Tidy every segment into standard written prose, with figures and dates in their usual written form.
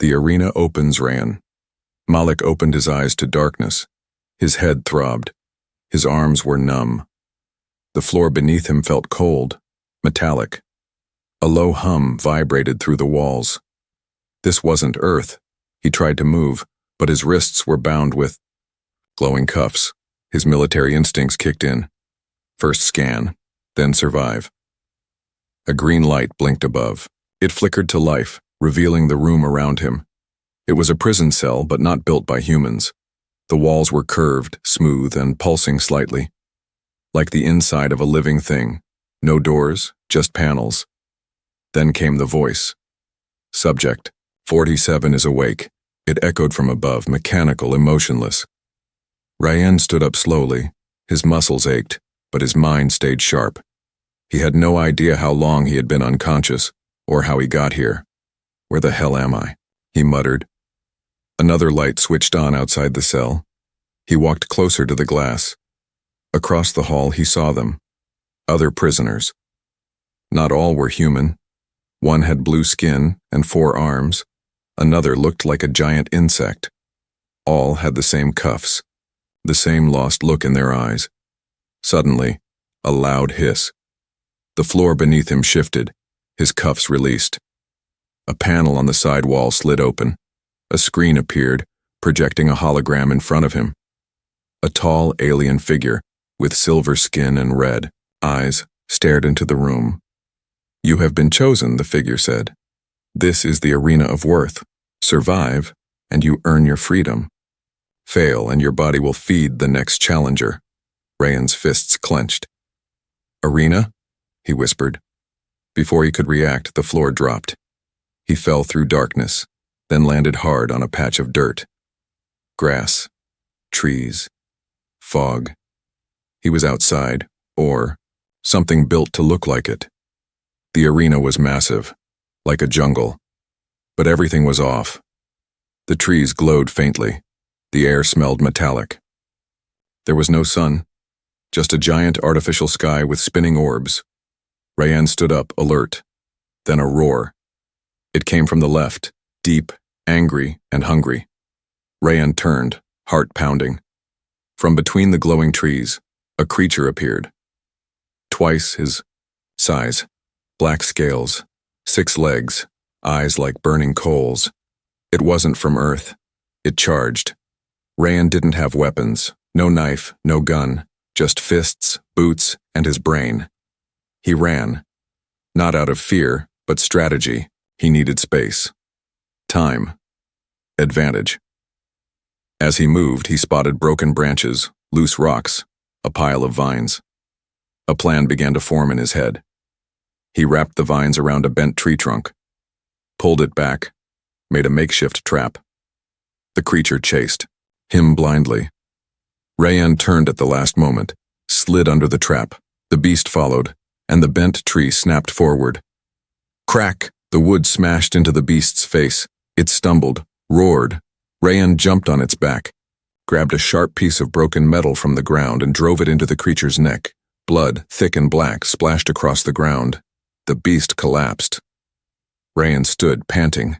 The arena opens ran. Malik opened his eyes to darkness. His head throbbed. His arms were numb. The floor beneath him felt cold, metallic. A low hum vibrated through the walls. This wasn't Earth. He tried to move, but his wrists were bound with glowing cuffs. His military instincts kicked in. First scan, then survive. A green light blinked above. It flickered to life, revealing the room around him. It was a prison cell, but not built by humans. The walls were curved, smooth, and pulsing slightly. Like the inside of a living thing. No doors, just panels. Then came the voice. Subject, 47 is awake. It echoed from above, mechanical, emotionless. Ryan stood up slowly. His muscles ached, but his mind stayed sharp. He had no idea how long he had been unconscious, or how he got here. Where the hell am I? He muttered. Another light switched on outside the cell. He walked closer to the glass. Across the hall he saw them. Other prisoners. Not all were human. One had blue skin and 4 arms. Another looked like a giant insect. All had the same cuffs. The same lost look in their eyes. Suddenly, a loud hiss. The floor beneath him shifted. His cuffs released. A panel on the side wall slid open. A screen appeared, projecting a hologram in front of him. A tall alien figure, with silver skin and red eyes, stared into the room. "You have been chosen," the figure said. "This is the arena of worth. Survive, and you earn your freedom. Fail, and your body will feed the next challenger." Ryan's fists clenched. "Arena?" he whispered. Before he could react, the floor dropped. He fell through darkness, then landed hard on a patch of dirt. Grass, trees, fog. He was outside, or something built to look like it. The arena was massive, like a jungle. But everything was off. The trees glowed faintly. The air smelled metallic. There was no sun, just a giant artificial sky with spinning orbs. Ryan stood up, alert. Then a roar. It came from the left, deep, angry, and hungry. Ryan turned, heart pounding. From between the glowing trees, a creature appeared. Twice his size, black scales, 6 legs, eyes like burning coals. It wasn't from Earth. It charged. Ryan didn't have weapons, no knife, no gun, just fists, boots, and his brain. He ran. Not out of fear, but strategy. He needed space. Time. Advantage. As he moved, he spotted broken branches, loose rocks, a pile of vines. A plan began to form in his head. He wrapped the vines around a bent tree trunk, pulled it back, made a makeshift trap. The creature chased, him blindly. Ryan turned at the last moment, slid under the trap. The beast followed, and the bent tree snapped forward. Crack! The wood smashed into the beast's face. It stumbled, roared. Ryan jumped on its back, grabbed a sharp piece of broken metal from the ground and drove it into the creature's neck. Blood, thick and black, splashed across the ground. The beast collapsed. Ryan stood, panting,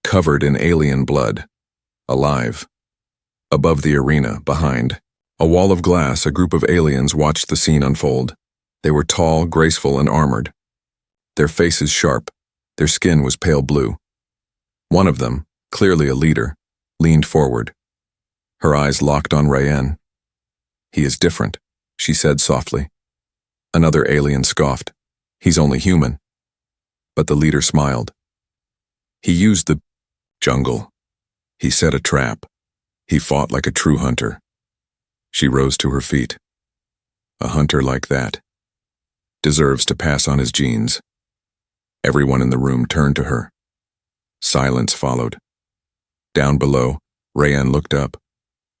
covered in alien blood, alive. Above the arena, behind a wall of glass, a group of aliens watched the scene unfold. They were tall, graceful, and armored. Their faces sharp. Their skin was pale blue. One of them, clearly a leader, leaned forward. Her eyes locked on Ryan. "He is different," she said softly. Another alien scoffed. "He's only human." But the leader smiled. "He used the jungle. He set a trap. He fought like a true hunter." She rose to her feet. "A hunter like that deserves to pass on his genes." Everyone in the room turned to her. Silence followed. Down below, Ryan looked up.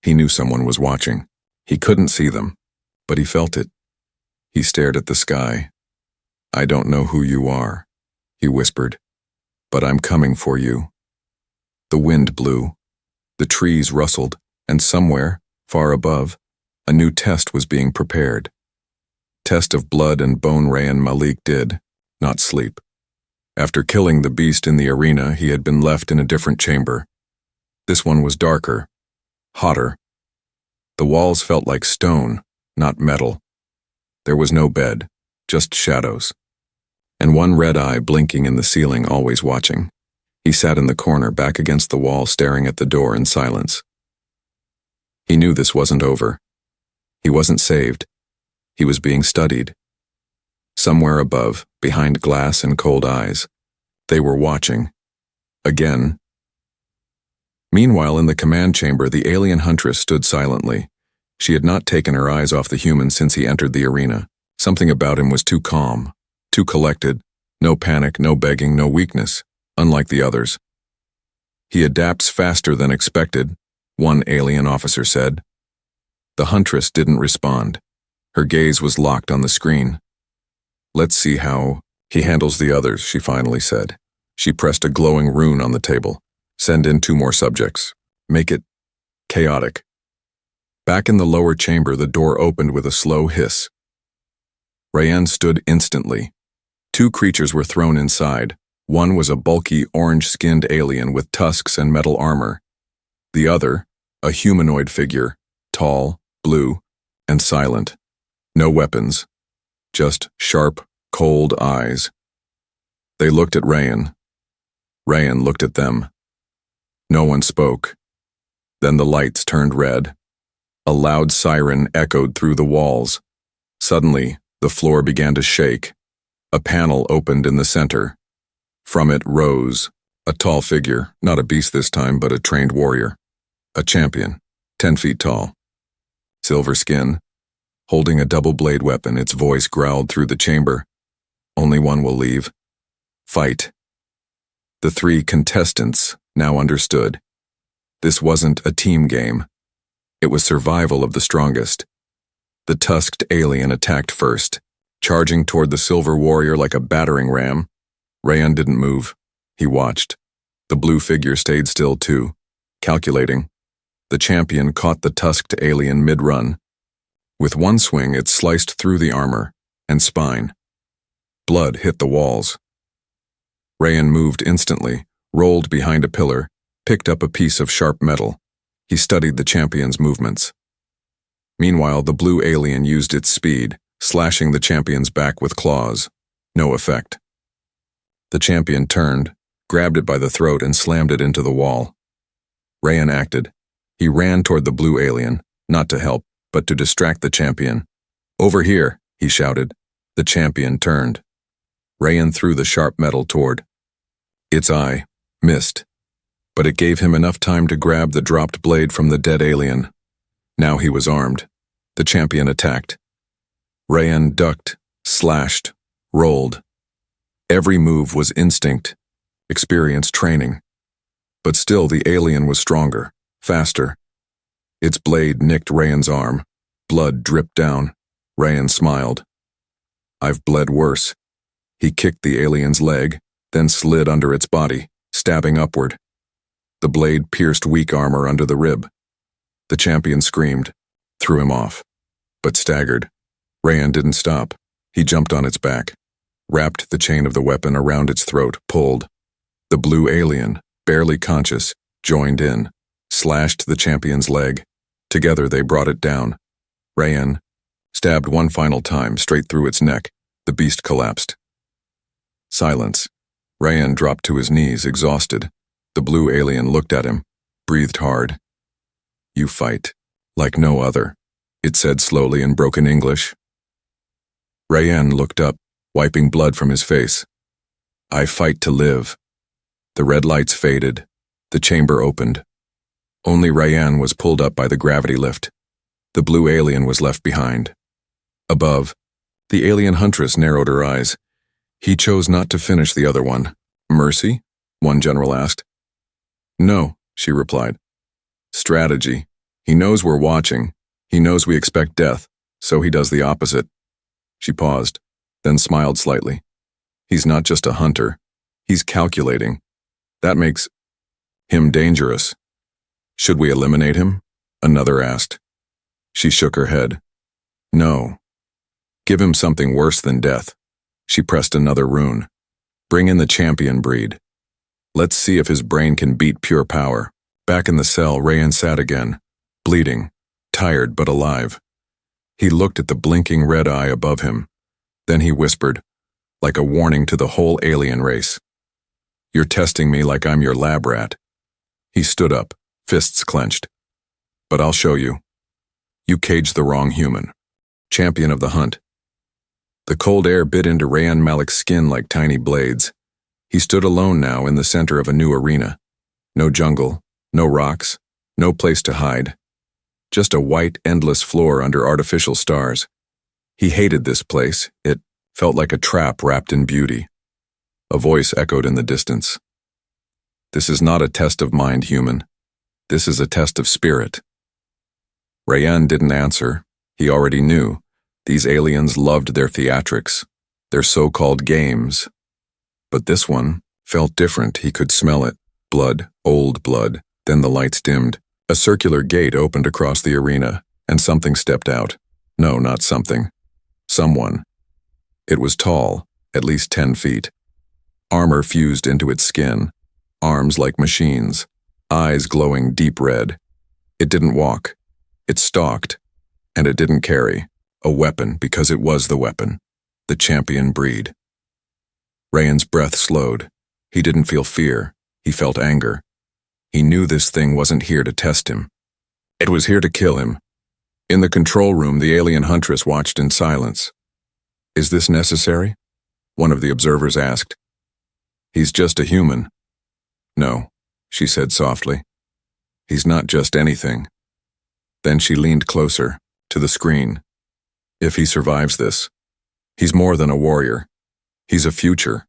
He knew someone was watching. He couldn't see them, but he felt it. He stared at the sky. "I don't know who you are," he whispered, "but I'm coming for you." The wind blew. The trees rustled, and somewhere, far above, a new test was being prepared. Test of blood and bone Ryan Malik did, not sleep. After killing the beast in the arena, he had been left in a different chamber. This one was darker, hotter. The walls felt like stone, not metal. There was no bed, just shadows. And one red eye blinking in the ceiling, always watching. He sat in the corner, back against the wall, staring at the door in silence. He knew this wasn't over. He wasn't saved. He was being studied. Somewhere above, behind glass and cold eyes, they were watching. Again. Meanwhile, in the command chamber, the alien Huntress stood silently. She had not taken her eyes off the human since he entered the arena. Something about him was too calm, too collected. No panic, no begging, no weakness, unlike the others. He adapts faster than expected, one alien officer said. The Huntress didn't respond. Her gaze was locked on the screen. Let's see how he handles the others, she finally said. She pressed a glowing rune on the table. Send in 2 more subjects. Make it chaotic. Back in the lower chamber, the door opened with a slow hiss. Rayanne stood instantly. 2 creatures were thrown inside. One was a bulky, orange-skinned alien with tusks and metal armor. The other, a humanoid figure, tall, blue, and silent. No weapons, just sharp, cold eyes. They looked at Rayanne. Rayanne looked at them. No one spoke. Then the lights turned red. A loud siren echoed through the walls. Suddenly, the floor began to shake. A panel opened in the center. From it rose a tall figure, not a beast this time, but a trained warrior. A champion, 10 feet tall. Silver skin, holding a double-blade weapon, its voice growled through the chamber. Only one will leave. Fight. The 3 contestants now understood. This wasn't a team game. It was survival of the strongest. The tusked alien attacked first, charging toward the silver warrior like a battering ram. Rayanne didn't move. He watched. The blue figure stayed still too, calculating. The champion caught the tusked alien mid-run. With one swing, it sliced through the armor and spine. Blood hit the walls. Rayanne moved instantly, rolled behind a pillar, picked up a piece of sharp metal. He studied the champion's movements. Meanwhile, the blue alien used its speed, slashing the champion's back with claws. No effect. The champion turned, grabbed it by the throat, and slammed it into the wall. Rayanne acted. He ran toward the blue alien, not to help, but to distract the champion. Over here, he shouted. The champion turned. Rayanne threw the sharp metal toward. Its eye missed, but it gave him enough time to grab the dropped blade from the dead alien. Now he was armed. The champion attacked. Rayanne ducked, slashed, rolled. Every move was instinct, experience, training. But still the alien was stronger, faster. Its blade nicked Rayanne's arm. Blood dripped down. Rayanne smiled. I've bled worse. He kicked the alien's leg, then slid under its body, stabbing upward. The blade pierced weak armor under the rib. The champion screamed, threw him off, but staggered. Rayanne didn't stop. He jumped on its back, wrapped the chain of the weapon around its throat, pulled. The blue alien, barely conscious, joined in, slashed the champion's leg. Together they brought it down. Rayanne stabbed one final time, straight through its neck. The beast collapsed. Silence. Rayanne dropped to his knees, exhausted. The blue alien looked at him, breathed hard. You fight like no other, it said slowly in broken English. Rayanne looked up, wiping blood from his face. I fight to live. The red lights faded. The chamber opened. Only Rayanne was pulled up by the gravity lift. The blue alien was left behind. Above, the alien Huntress narrowed her eyes. He chose not to finish the other one. Mercy? One general asked. No, she replied. Strategy. He knows we're watching. He knows we expect death, so he does the opposite. She paused, then smiled slightly. He's not just a hunter. He's calculating. That makes him dangerous. Should we eliminate him? Another asked. She shook her head. No. Give him something worse than death. She pressed another rune. Bring in the champion breed. Let's see if his brain can beat pure power. Back in the cell, Rayan sat again, bleeding, tired but alive. He looked at the blinking red eye above him. Then he whispered, like a warning to the whole alien race. You're testing me like I'm your lab rat. He stood up, fists clenched. But I'll show you. You caged the wrong human. Champion of the hunt. The cold air bit into Rayan Malik's skin like tiny blades. He stood alone now in the center of a new arena. No jungle, no rocks, no place to hide. Just a white, endless floor under artificial stars. He hated this place. It felt like a trap wrapped in beauty. A voice echoed in the distance. This is not a test of mind, human. This is a test of spirit. Rayan didn't answer. He already knew. These aliens loved their theatrics, their so-called games. But this one felt different. He could smell it. Blood, old blood. Then the lights dimmed. A circular gate opened across the arena, and something stepped out. No, not something. Someone. It was tall, at least 10 feet. Armor fused into its skin, arms like machines, eyes glowing deep red. It didn't walk. It stalked, and it didn't carry a weapon because it was the weapon, the champion breed. Rayan's breath slowed. He didn't feel fear. He felt anger. He knew this thing wasn't here to test him. It was here to kill him. In the control room, the alien Huntress watched in silence. Is this necessary? One of the observers asked. He's just a human. No, she said softly. He's not just anything. Then she leaned closer, to the screen. If he survives this, he's more than a warrior. He's a future.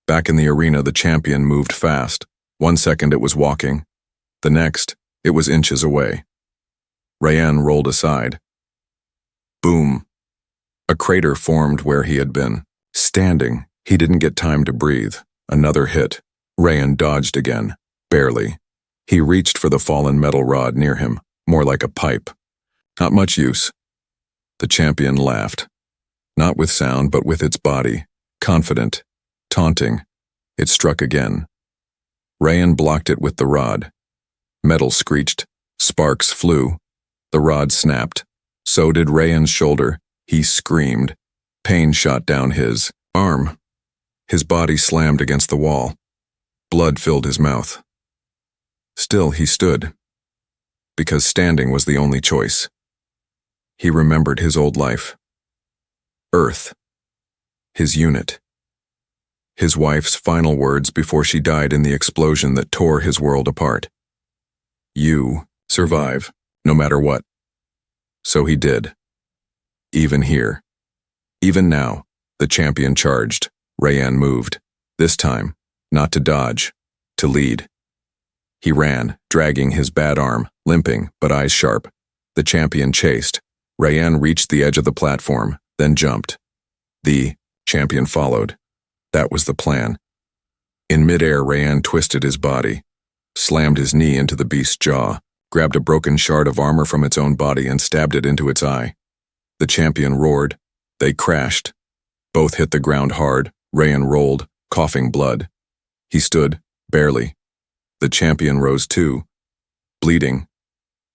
Back in the arena, the champion moved fast. 1 second it was walking. The next, it was inches away. Rayan rolled aside. Boom. A crater formed where he had been. Standing, he didn't get time to breathe. Another hit. Rayan dodged again. Barely. He reached for the fallen metal rod near him, more like a pipe. Not much use. The champion laughed. Not with sound, but with its body. Confident. Taunting. It struck again. Rayan blocked it with the rod. Metal screeched. Sparks flew. The rod snapped. So did Rayan's shoulder. He screamed. Pain shot down his arm. His body slammed against the wall. Blood filled his mouth. Still he stood. Because standing was the only choice. He remembered his old life. Earth. His unit. His wife's final words before she died in the explosion that tore his world apart. You survive, no matter what. So he did. Even here. Even now, the champion charged. Rayan moved. This time, not to dodge, to lead. He ran, dragging his bad arm, limping, but eyes sharp. The champion chased. Rayan reached the edge of the platform, then jumped. The champion followed. That was the plan. In midair, Rayan twisted his body, slammed his knee into the beast's jaw, grabbed a broken shard of armor from its own body and stabbed it into its eye. The champion roared. They crashed. Both hit the ground hard. Rayan rolled, coughing blood. He stood, barely. The champion rose too, bleeding,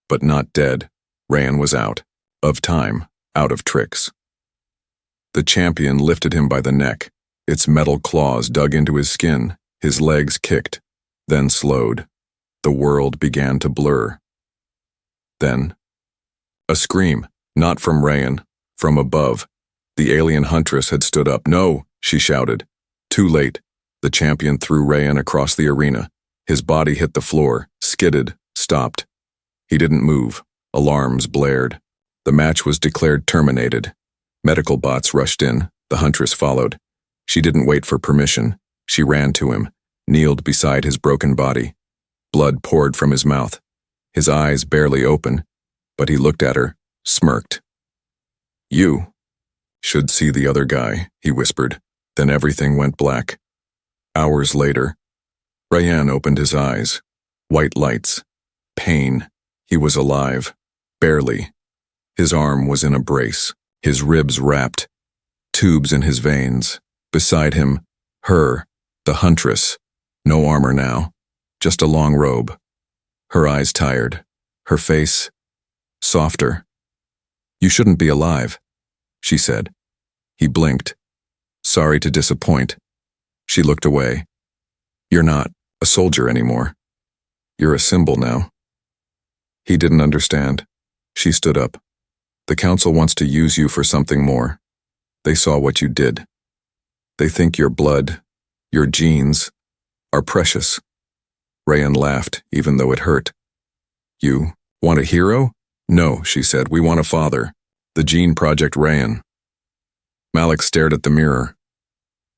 but not dead. Rayan was out. Of time, out of tricks. The champion lifted him by the neck. Its metal claws dug into his skin. His legs kicked, then slowed. The world began to blur. Then, a scream, not from Rayan, from above. The alien Huntress had stood up. No, she shouted. Too late. The champion threw Rayan across the arena. His body hit the floor, skidded, stopped. He didn't move. Alarms blared. The match was declared terminated. Medical bots rushed in. The Huntress followed. She didn't wait for permission. She ran to him, kneeled beside his broken body. Blood poured from his mouth. His eyes barely open, but he looked at her, smirked. You should see the other guy, he whispered. Then everything went black. Hours later, Rayan opened his eyes. White lights. Pain. He was alive. Barely. His arm was in a brace, his ribs wrapped, tubes in his veins. Beside him, Her, the Huntress. No armor now, just a long robe. Her eyes tired, her face softer. "You shouldn't be alive," she said. He blinked. "Sorry to disappoint." She looked away. "You're not a soldier anymore. You're a symbol now." He didn't understand. She stood up. "The council wants to use you for something more. They saw what you did. They think your blood, your genes, are precious." Rayan laughed, even though it hurt. "You want a hero?" "No," she said. "We want a father. The Gene Project Rayan." Malik stared at the mirror.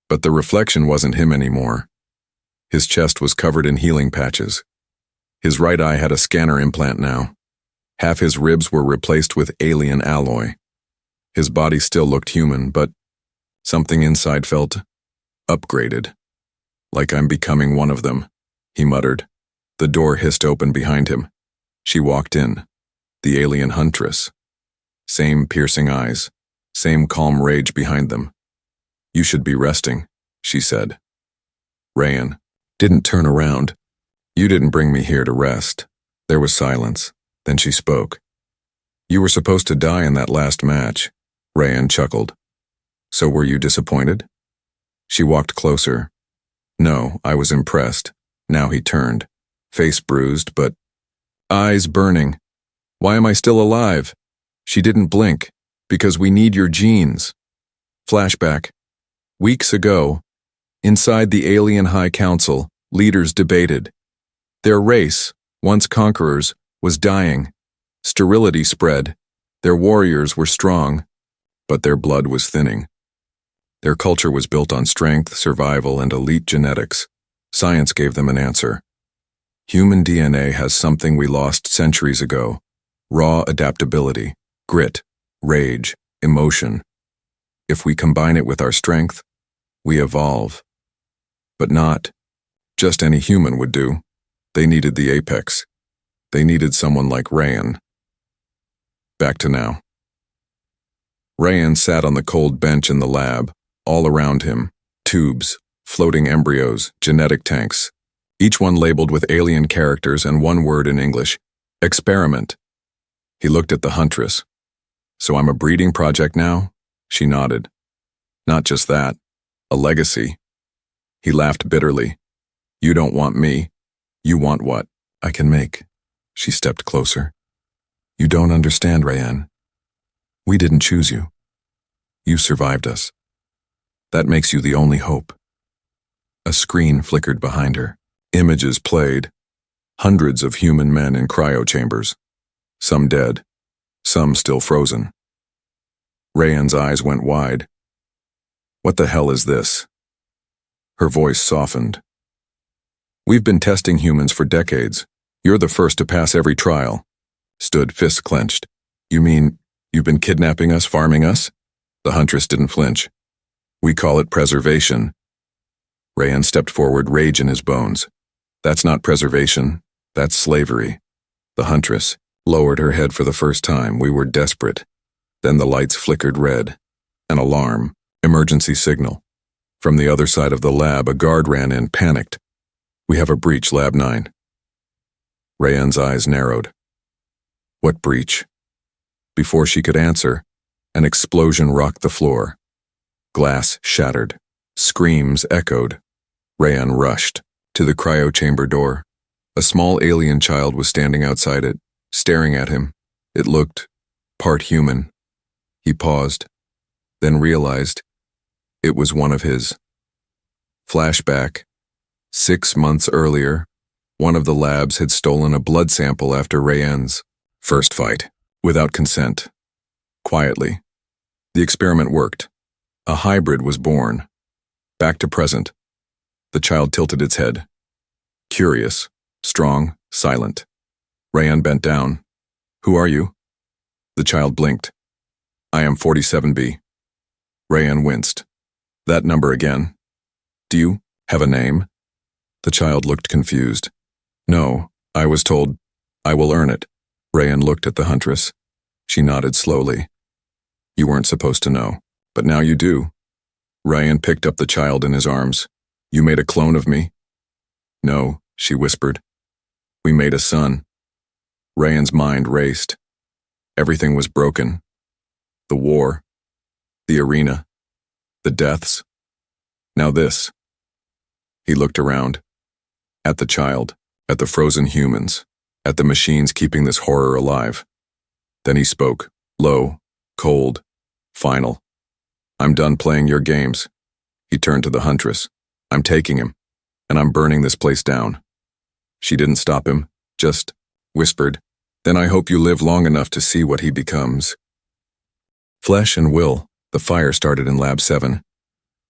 But the reflection wasn't him anymore. His chest was covered in healing patches. His right eye had a scanner implant now. Half his ribs were replaced with alien alloy. His body still looked human, but something inside felt upgraded. "Like I'm becoming one of them," he muttered. The door hissed open behind him. She walked in. The alien Huntress. Same piercing eyes, same calm rage behind them. "You should be resting," she said. Rayan didn't turn around. "You didn't bring me here to rest." There was silence. Then she spoke. "You were supposed to die in that last match." Rayan chuckled. "So were you disappointed?" She walked closer. "No, I was impressed." Now he turned, face bruised but eyes burning. "Why am I still alive?" She didn't blink. "Because we need your genes." Flashback. Weeks ago, inside the Alien High Council, leaders debated. Their race, once conquerors, was dying. Sterility spread. Their warriors were strong, but their blood was thinning. Their culture was built on strength, survival, and elite genetics. Science gave them an answer. Human DNA has something we lost centuries ago: raw adaptability, grit, rage, emotion. If we combine it with our strength, we evolve. But not just any human would do. They needed the apex. They needed someone like Rayan. Back to now. Rayan sat on the cold bench in the lab. All around him, tubes, floating embryos, genetic tanks, each one labeled with alien characters and one word in English: experiment. He looked at the Huntress. "So I'm a breeding project now?" She nodded. "Not just that, a legacy." He laughed bitterly. "You don't want me. You want what I can make." She stepped closer. "You don't understand, Rayan. We didn't choose you. You survived us. That makes you the only hope." A screen flickered behind her. Images played. Hundreds of human men in cryo chambers. Some dead, some still frozen. Rayan's eyes went wide. "What the hell is this?" Her voice softened. "We've been testing humans for decades. You're the first to pass every trial." Stood, fists clenched. "You mean you've been kidnapping us, farming us?" The Huntress didn't flinch. "We call it preservation." Rayan stepped forward, rage in his bones. "That's not preservation. That's slavery." The Huntress lowered her head for the first time. "We were desperate." Then the lights flickered red. An alarm. Emergency signal. From the other side of the lab, a guard ran in, panicked. "We have a breach, Lab 9. Rayan's eyes narrowed. "What breach?" Before she could answer, an explosion rocked the floor. Glass shattered. Screams echoed. Rayan rushed to the cryo chamber door. A small alien child was standing outside it, staring at him. It looked part human. He paused, then realized it was one of his. Flashback. 6 months earlier, one of the labs had stolen a blood sample after Rayan's first fight, without consent. Quietly. The experiment worked. A hybrid was born. Back to present. The child tilted its head. Curious, strong, silent. Rayan bent down. "Who are you?" The child blinked. "I am 47B. Rayan winced. "That number again. Do you have a name?" The child looked confused. "No, I was told I will earn it." Rayan looked at the Huntress. She nodded slowly. "You weren't supposed to know, but now you do." Rayan picked up the child in his arms. You made a clone of me? No, she whispered. We made a son. Rayan's mind raced. Everything was broken. The war. The arena. The deaths. Now this. He looked around. At the child. At the frozen humans. At the machines keeping this horror alive. Then he spoke, low, cold, final. I'm done playing your games. He turned to the Huntress. I'm taking him, and I'm burning this place down. She didn't stop him, just whispered, then I hope you live long enough to see what he becomes. Flesh and will, the fire started in Lab 7.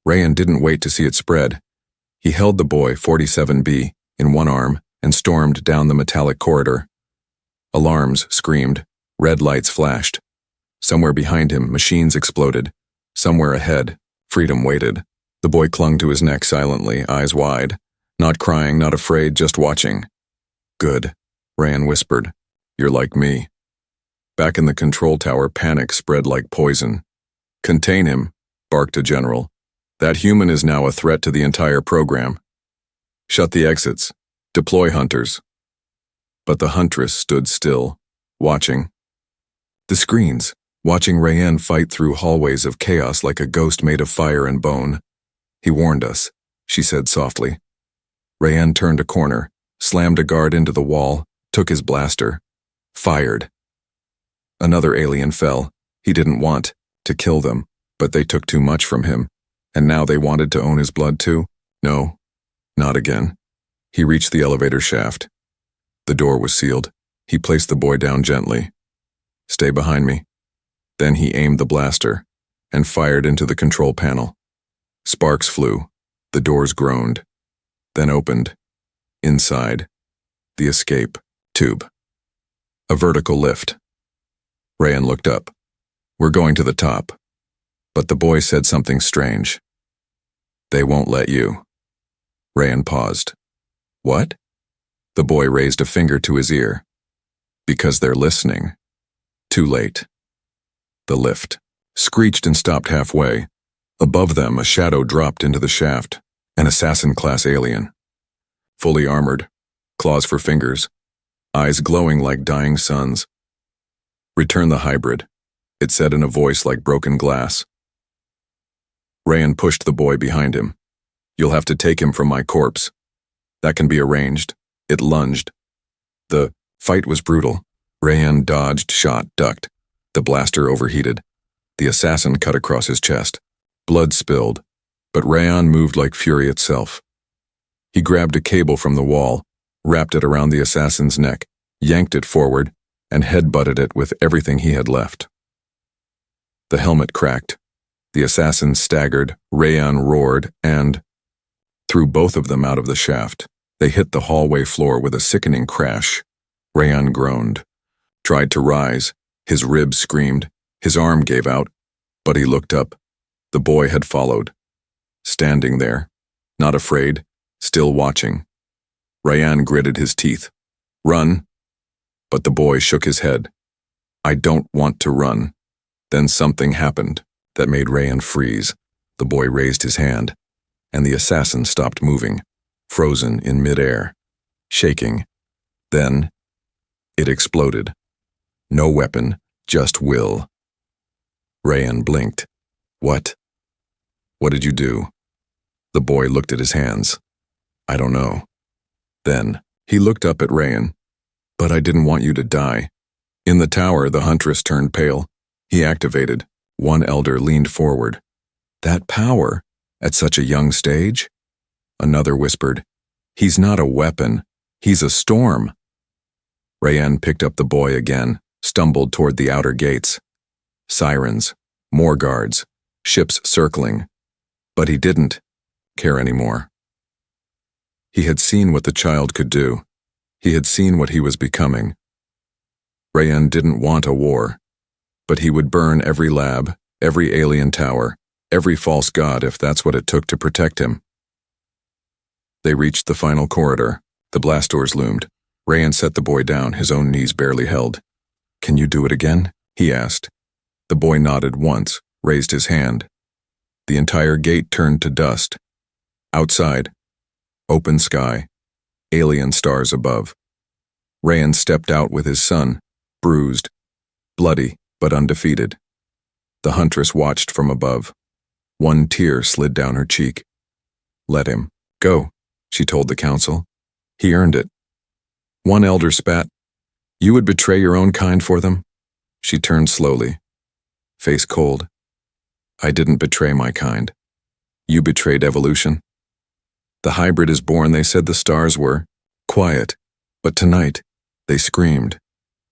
Rayan didn't wait to see it spread. He held the boy, 47B, in one arm and stormed down the metallic corridor. Alarms screamed, red lights flashed. Somewhere behind him, machines exploded. Somewhere ahead, freedom waited. The boy clung to his neck silently, eyes wide. Not crying, not afraid, just watching. Good, Rayan whispered. You're like me. Back in the control tower, panic spread like poison. Contain him, barked a general. That human is now a threat to the entire program. Shut the exits. Deploy hunters. But the Huntress stood still, watching. The screens, watching Rayan fight through hallways of chaos like a ghost made of fire and bone. He warned us, she said softly. Rayan turned a corner, slammed a guard into the wall, took his blaster, fired. Another alien fell. He didn't want to kill them, but they took too much from him, and now they wanted to own his blood too? No, not again. He reached the elevator shaft. The door was sealed. He placed the boy down gently. Stay behind me. Then he aimed the blaster and fired into the control panel. Sparks flew. The doors groaned, then opened. Inside, the escape tube. A vertical lift. Rayan looked up. We're going to the top. But the boy said something strange. They won't let you. Rayan paused. What? The boy raised a finger to his ear. Because they're listening. Too late. The lift screeched and stopped halfway. Above them, a shadow dropped into the shaft, an assassin-class alien. Fully armored, claws for fingers, eyes glowing like dying suns. Return the hybrid, it said in a voice like broken glass. Rayan pushed the boy behind him. You'll have to take him from my corpse. That can be arranged. It lunged. The fight was brutal. Rayan dodged, shot, ducked. The blaster overheated. The assassin cut across his chest. Blood spilled, but Rayan moved like fury itself. He grabbed a cable from the wall, wrapped it around the assassin's neck, yanked it forward, and head-butted it with everything he had left. The helmet cracked. The assassin staggered, Rayan roared, and threw both of them out of the shaft. They hit the hallway floor with a sickening crash. Rayan groaned, tried to rise. His ribs screamed. His arm gave out, but he looked up. The boy had followed, standing there, not afraid, still watching. Rayan gritted his teeth. Run. But the boy shook his head. I don't want to run. Then something happened that made Rayan freeze. The boy raised his hand, and the assassin stopped moving, frozen in midair, shaking. Then, it exploded. No weapon, just will. Rayan blinked. What? What did you do? The boy looked at his hands. I don't know. Then, he looked up at Rayan. But I didn't want you to die. In the tower, the Huntress turned pale. He activated. One elder leaned forward. That power? At such a young stage? Another whispered. He's not a weapon. He's a storm. Rayan picked up the boy again, stumbled toward the outer gates. Sirens, more guards, ships circling. But he didn't care anymore. He had seen what the child could do. He had seen what he was becoming. Rayan didn't want a war, but he would burn every lab, every alien tower, every false god if that's what it took to protect him. They reached the final corridor. The blast doors loomed. Rayan set the boy down, his own knees barely held. Can you do it again? He asked. The boy nodded once, raised his hand. The entire gate turned to dust. Outside, Open sky. Alien stars above. Rayan stepped out with his son, bruised, bloody, but undefeated. The Huntress watched from above. One tear slid down her cheek. Let him go, she told the council. He earned it. One elder spat. You would betray your own kind for them? She turned slowly, face cold. I didn't betray my kind. You betrayed evolution. The hybrid is born, they said the stars were. Quiet. But tonight, they screamed.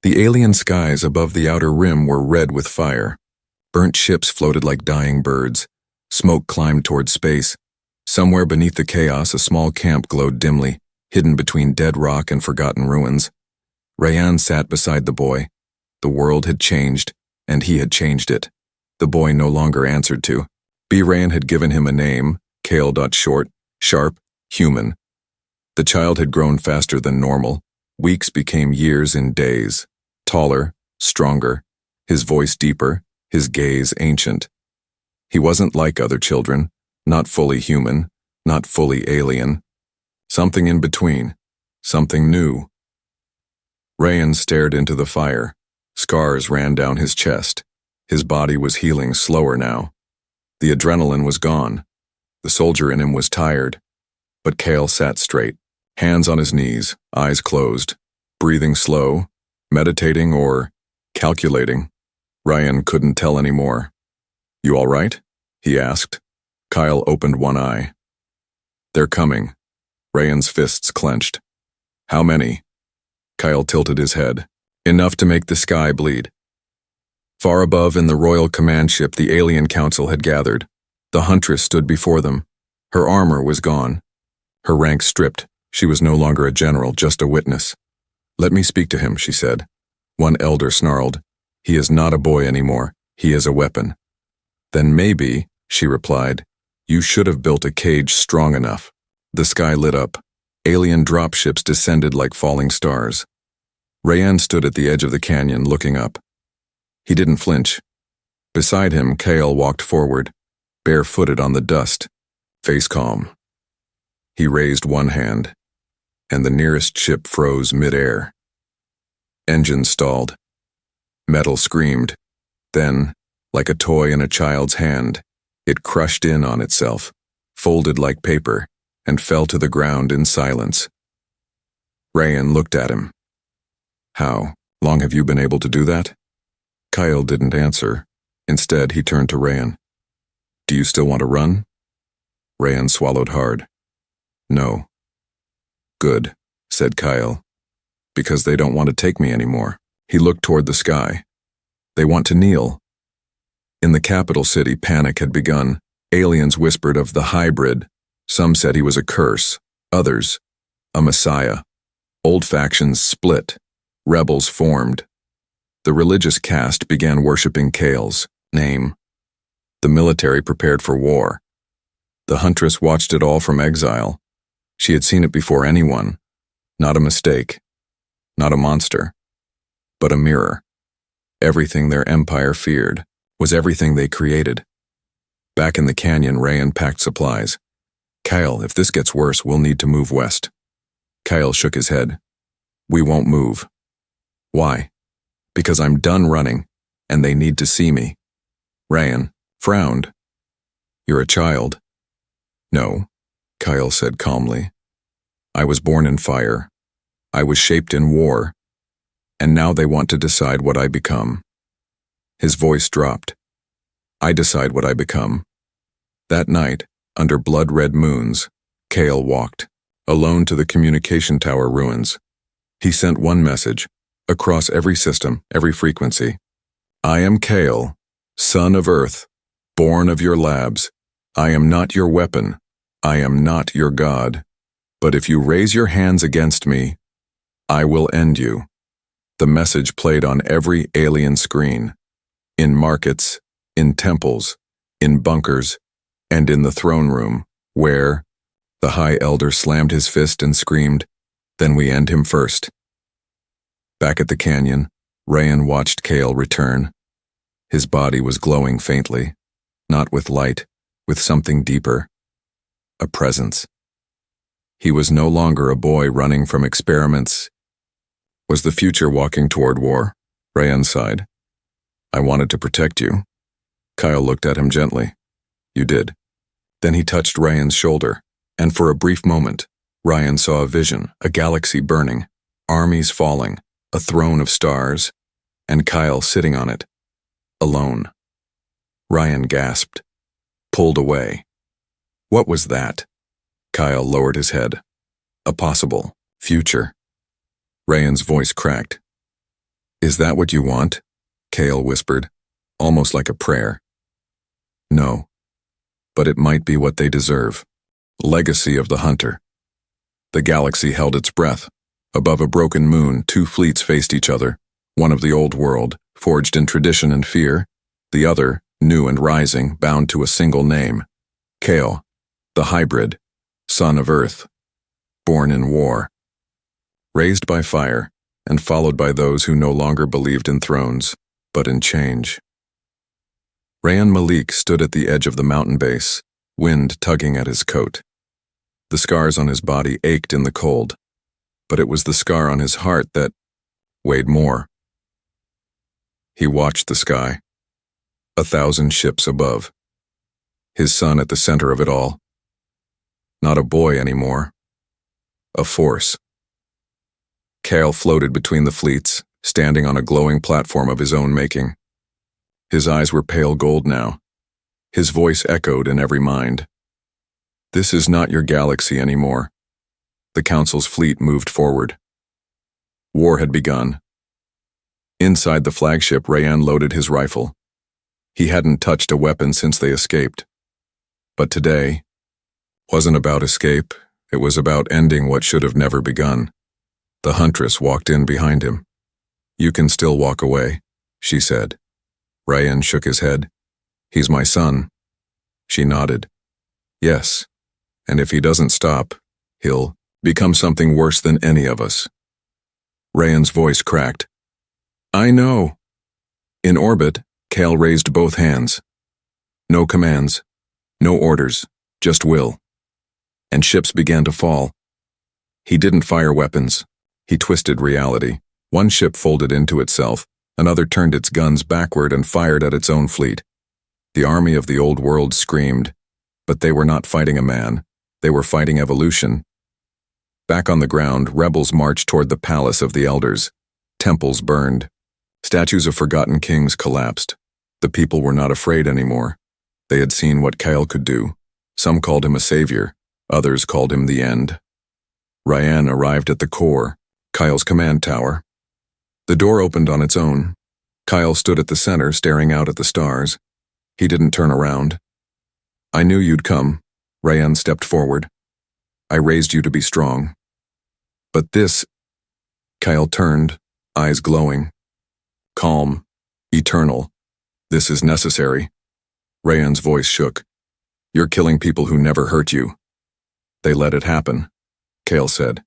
The alien skies above the outer rim were red with fire. Burnt ships floated like dying birds. Smoke climbed toward space. Somewhere beneath the chaos, a small camp glowed dimly, hidden between dead rock and forgotten ruins. Rayan sat beside the boy. The world had changed, and he had changed it. The boy no longer answered to. Rayan had given him a name, Kale. Short, sharp, human. The child had grown faster than normal. Weeks became years in days. Taller, stronger, his voice deeper, his gaze ancient. He wasn't like other children, not fully human, not fully alien. Something in between, something new. Rayan stared into the fire. Scars ran down his chest. His body was healing slower now. The adrenaline was gone. The soldier in him was tired. But Kale sat straight, hands on his knees, eyes closed, breathing slow, meditating or calculating. Rayan couldn't tell anymore. You all right? He asked. Kyle opened one eye. They're coming. Rayan's fists clenched. How many? Kyle tilted his head. Enough to make the sky bleed. Far above in the Royal Command ship, the Alien Council had gathered. The Huntress stood before them. Her armor was gone. Her rank stripped. She was no longer a general, just a witness. Let me speak to him, she said. One elder snarled. He is not a boy anymore. He is a weapon. Then maybe, she replied, you should have built a cage strong enough. The sky lit up. Alien dropships descended like falling stars. Rayan stood at the edge of the canyon, looking up. He didn't flinch. Beside him, Kale walked forward, barefooted on the dust, face calm. He raised one hand, and the nearest ship froze mid-air. Engines stalled. Metal screamed. Then, like a toy in a child's hand, it crushed in on itself, folded like paper, and fell to the ground in silence. Rayan looked at him. How long have you been able to do that? Kyle didn't answer. Instead, he turned to Rayan. Do you still want to run? Rayan swallowed hard. No. Good, said Kyle. Because they don't want to take me anymore. He looked toward the sky. They want to kneel. In the capital city, panic had begun. Aliens whispered of the hybrid. Some said he was a curse. Others, a messiah. Old factions split. Rebels formed. The religious caste began worshipping Kale's name. The military prepared for war. The Huntress watched it all from exile. She had seen it before anyone. Not a mistake. Not a monster. But a mirror. Everything their empire feared was everything they created. Back in the canyon, Rayan packed supplies. Kyle, if this gets worse, we'll need to move west. Kyle shook his head. We won't move. Why? Because I'm done running, and they need to see me. Rayan frowned. You're a child. No, Kyle said calmly. I was born in fire. I was shaped in war. And now they want to decide what I become. His voice dropped. I decide what I become. That night, under blood-red moons, Kale walked, alone to the communication tower ruins. He sent one message, across every system, every frequency. I am Kale, son of Earth, born of your labs. I am not your weapon. I am not your god. But if you raise your hands against me, I will end you. The message played on every alien screen. In markets, in temples, in bunkers, and in the throne room, where the High Elder slammed his fist and screamed, then we end him first. Back at the canyon, Rayan watched Kale return. His body was glowing faintly, not with light, with something deeper. A presence. He was no longer a boy running from experiments. Was the future walking toward war? Ryan sighed. I wanted to protect you. Kyle looked at him gently. You did. Then he touched Ryan's shoulder, and for a brief moment, Ryan saw a vision, a galaxy burning, armies falling, a throne of stars, and Kyle sitting on it, alone. Ryan gasped, pulled away. What was that? Kyle lowered his head. A possible future. Ryan's voice cracked. Is that what you want? Kyle whispered, almost like a prayer. No. But it might be what they deserve. Legacy of the Hunter. The galaxy held its breath. Above a broken moon, two fleets faced each other, one of the old world, forged in tradition and fear, the other, new and rising, bound to a single name. Kale, the hybrid, son of Earth, born in war. Raised by fire, and followed by those who no longer believed in thrones, but in change. Rayan Malik stood at the edge of the mountain base, wind tugging at his coat. The scars on his body ached in the cold, but it was the scar on his heart that weighed more. He watched the sky, 1,000 ships above. His son at the center of it all. Not a boy anymore. A force. Kale floated between the fleets, standing on a glowing platform of his own making. His eyes were pale gold now. His voice echoed in every mind. This is not your galaxy anymore. The Council's fleet moved forward. War had begun. Inside the flagship, Rayan loaded his rifle. He hadn't touched a weapon since they escaped. But today wasn't about escape, it was about ending what should have never begun. The Huntress walked in behind him. You can still walk away, she said. Rayan shook his head. He's my son. She nodded. Yes, and if he doesn't stop, he'll become something worse than any of us. Rayan's voice cracked. I know. In orbit, Kale raised both hands. No commands, no orders, just will. And ships began to fall. He didn't fire weapons. He twisted reality. One ship folded into itself, another turned its guns backward and fired at its own fleet. The army of the old world screamed, but they were not fighting a man. They were fighting evolution. Back on the ground, rebels marched toward the palace of the elders. Temples burned. Statues of forgotten kings collapsed. The people were not afraid anymore. They had seen what Kyle could do. Some called him a savior. Others called him the end. Rayan arrived at the core, Kyle's command tower. The door opened on its own. Kyle stood at the center, staring out at the stars. He didn't turn around. I knew you'd come. Rayan stepped forward. I raised you to be strong. But this... Kyle turned, eyes glowing. Calm. Eternal. This is necessary. Rayan's voice shook. You're killing people who never hurt you. They let it happen, Kale said.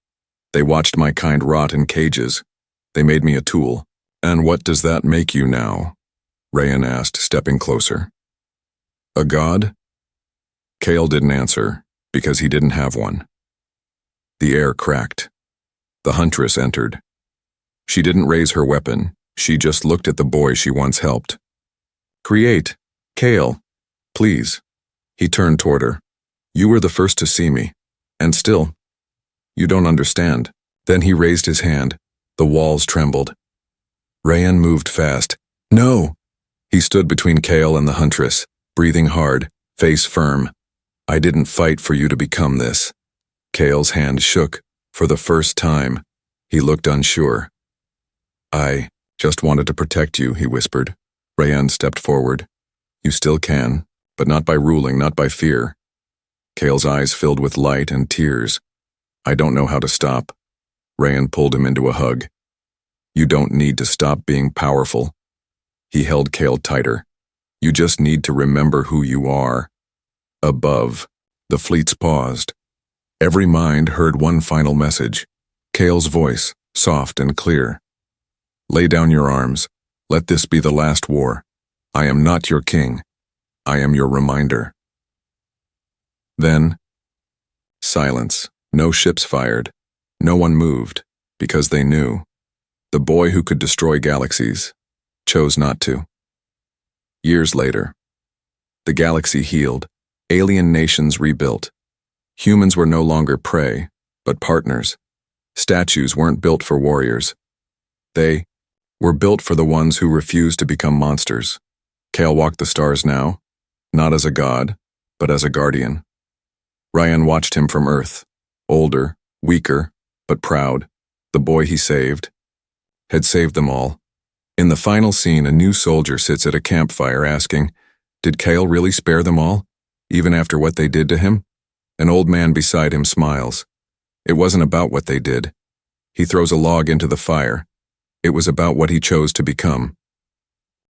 They watched my kind rot in cages. They made me a tool. And what does that make you now? Rayan asked, stepping closer. A god? Kale didn't answer, because he didn't have one. The air cracked. The Huntress entered. She didn't raise her weapon. She just looked at the boy she once helped. Create. Kale. Please. He turned toward her. You were the first to see me. And still, you don't understand. Then he raised his hand. The walls trembled. Rayan moved fast. No! He stood between Kale and the Huntress, breathing hard, face firm. I didn't fight for you to become this. Kale's hand shook. For the first time, he looked unsure. I just wanted to protect you, he whispered. Rayan stepped forward. You still can, but not by ruling, not by fear. Kale's eyes filled with light and tears. I don't know how to stop. Rayan pulled him into a hug. You don't need to stop being powerful. He held Kale tighter. You just need to remember who you are. Above. The fleets paused. Every mind heard one final message. Kale's voice, soft and clear. Lay down your arms. Let this be the last war. I am not your king. I am your reminder. Then, silence. No ships fired. No one moved, because they knew. The boy who could destroy galaxies chose not to. Years later, the galaxy healed. Alien nations rebuilt. Humans were no longer prey, but partners. Statues weren't built for warriors. They were built for the ones who refused to become monsters. Kale walked the stars now, not as a god, but as a guardian. Ryan watched him from Earth, older, weaker, but proud. The boy he saved had saved them all. In the final scene, a new soldier sits at a campfire asking, "Did Kale really spare them all, even after what they did to him?" An old man beside him smiles. It wasn't about what they did. He throws a log into the fire. It was about what he chose to become.